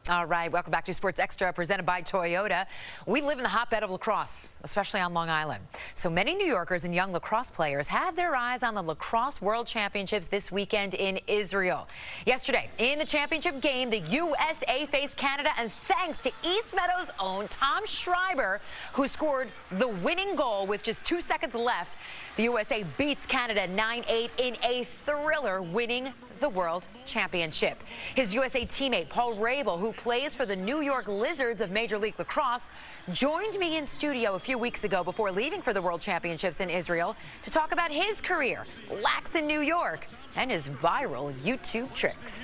All right, welcome back to Sports Extra, presented by Toyota. We live in the hotbed of lacrosse, especially on Long Island. So many New Yorkers and young lacrosse players had their eyes on the Lacrosse World Championships this weekend in Israel. Yesterday, in the championship game, the U.S.A. faced Canada, and thanks to East Meadow's own Tom Schreiber, who scored the winning goal with just 2 seconds left, the U.S.A. beats Canada 9-8 in a thriller, winning the World Championship. His U.S.A. teammate, Paul Rabil, who plays for the New York Lizards of Major League Lacrosse, joined me in studio a few weeks ago before leaving for the World Championships in Israel to talk about his career, lax in New York, and his viral YouTube tricks.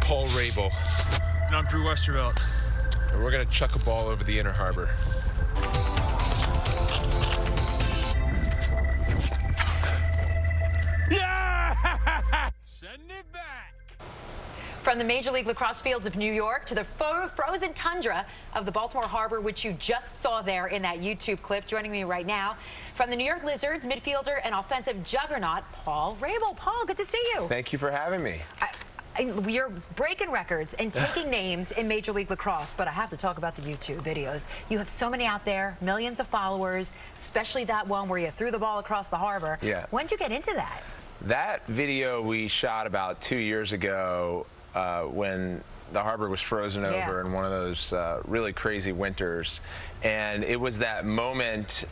Paul Rabil. And I'm Drew Westervelt. And we're going to chuck a ball over the inner harbor. Yeah! Send it back. From the Major League Lacrosse fields of New York to the frozen tundra of the Baltimore Harbor, which you just saw there in that YouTube clip. Joining me right now from the New York Lizards, midfielder and offensive juggernaut, Paul Rabil. Paul, good to see you. Thank you for having me. You're breaking records and taking names in Major League Lacrosse, but I have to talk about the YouTube videos. You have so many out there, millions of followers, especially that one where you threw the ball across the harbor. Yeah. When did you get into that? That video we shot about 2 years ago when the harbor was frozen over in one of those really crazy winters. And it was that moment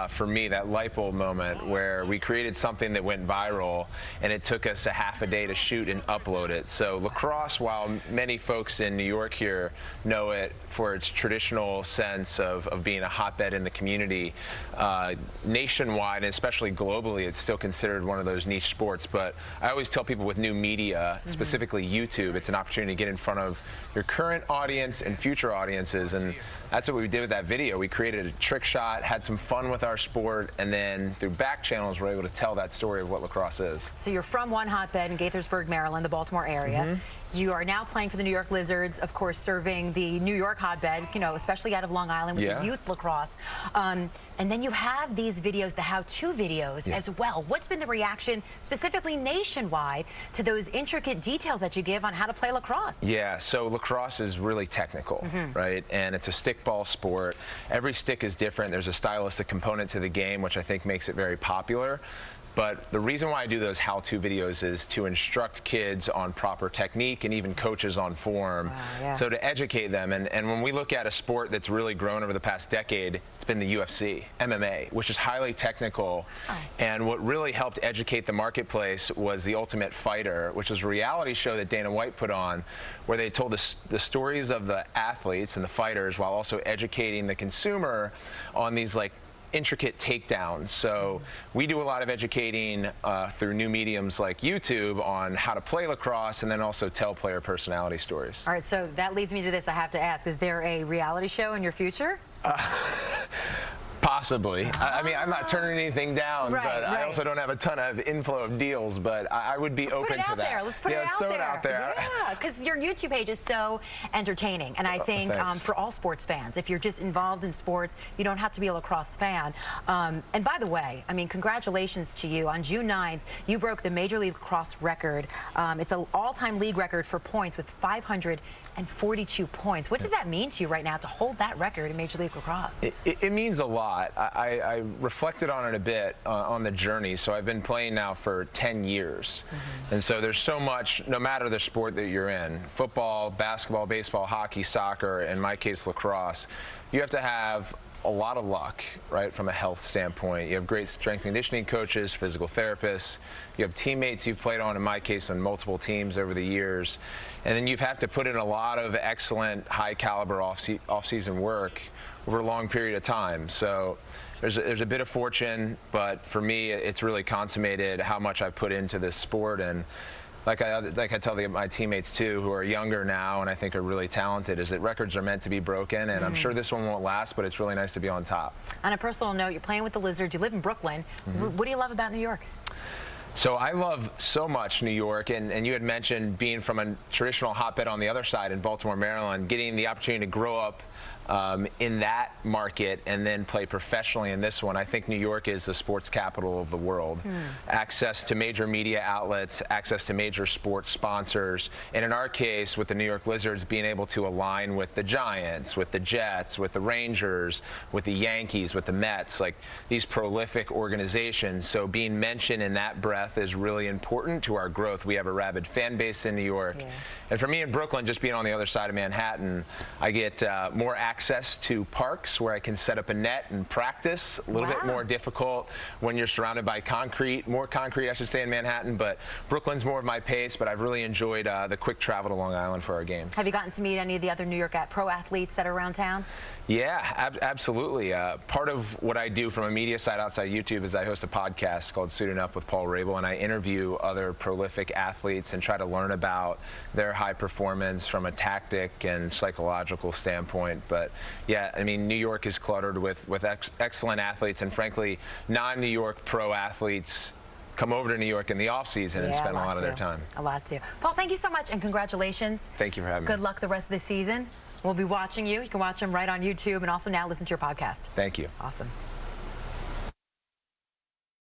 for me, that light bulb moment, where we created something that went viral, and it took us a half a day to shoot and upload it. So lacrosse, while many folks in New York here know it for its traditional sense of being a hotbed in the community, nationwide and especially globally, it's still considered one of those niche sports. But I always tell people with new media, specifically YouTube, it's an opportunity to get in front of your current audience and future audiences, and that's what we did with that video. We created a trick shot, had some fun with our sport, and then through back channels we're able to tell that story of what lacrosse is. So you're from one hotbed in Gaithersburg, Maryland, the Baltimore area. You are now playing for the New York Lizards, of course, serving the New York hotbed, you know, especially out of Long Island with the youth lacrosse. And then you have these videos, the how-to videos as well. What's been the reaction, specifically nationwide, to those intricate details that you give on how to play lacrosse? Yeah, so lacrosse is really technical, right? And it's a stickball sport. Every stick is different. There's a stylistic component to the game, which I think makes it very popular. But the reason why I do those how-to videos is to instruct kids on proper technique and even coaches on form. So to educate them. And when we look at a sport that's really grown over the past decade, it's been the U.S.A, MMA, which is highly technical. And what really helped educate the marketplace was The Ultimate Fighter, which was a reality show that Dana White put on, where they told the stories of the athletes and the fighters while also educating the consumer on these intricate takedowns. So we do a lot of educating through new mediums like YouTube on how to play lacrosse, and then also tell player personality stories. All right, so that leads me to this. I have to ask, is there a reality show in your future? Possibly. I mean, I'm not turning anything down, but I also don't have a ton of inflow of deals, but I would be open to that. Let's put it out there. Let's throw it out there. Yeah, because your YouTube page is so entertaining. And I think for all sports fans, if you're just involved in sports, you don't have to be a lacrosse fan. And by the way, I mean, congratulations to you. On June 9th, you broke the Major League Lacrosse record. It's an all-time league record for points with 542 points. What does that mean to you right now to hold that record in Major League Lacrosse? It means a lot. I reflected on it a bit on the journey. So I've been playing now for 10 years. And so there's so much, no matter the sport that you're in, football, basketball, baseball, hockey, soccer, in my case lacrosse, you have to have a lot of luck, right, from a health standpoint. You have great strength and conditioning coaches, physical therapists. You have teammates you've played on, in my case, on multiple teams over the years. And then you have to put in a lot of excellent, high-caliber off-season work over a long period of time. So there's a bit of fortune, but for me, it's really consummated how much I've put into this sport. And like I tell my teammates too, who are younger now and I think are really talented, is that records are meant to be broken, and I'm sure this one won't last, but it's really nice to be on top. On a personal note, you're playing with the Lizards, you live in Brooklyn. What do you love about New York? So I love so much New York, and you had mentioned being from a traditional hotbed on the other side in Baltimore, Maryland, getting the opportunity to grow up in that market and then play professionally in this one. I think New York is the sports capital of the world. Access to major media outlets, access to major sports sponsors, and in our case with the New York Lizards being able to align with the Giants, with the Jets, with the Rangers, with the Yankees, with the Mets, like these prolific organizations. So being mentioned in that breath is really important to our growth. We have a rabid fan base in New York. And for me in Brooklyn, just being on the other side of Manhattan, I get more access to parks where I can set up a net and practice. A little bit more difficult when you're surrounded by concrete, more concrete I should say in Manhattan, but Brooklyn's more of my pace, but I've really enjoyed the quick travel to Long Island for our games. Have you gotten to meet any of the other New York pro athletes that are around town? Yeah, absolutely. Part of what I do from a media side outside YouTube is I host a podcast called Suiting Up with Paul Rabil, and I interview other prolific athletes and try to learn about their high performance from a tactic and psychological standpoint. But yeah, I mean, New York is cluttered with excellent athletes, and frankly, non-New York pro athletes come over to New York in the off season and spend a lot of their time. A lot too. Paul, thank you so much and congratulations. Thank you for having me. Good luck the rest of the season. We'll be watching you. You can watch them right on YouTube and also now listen to your podcast. Thank you. Awesome.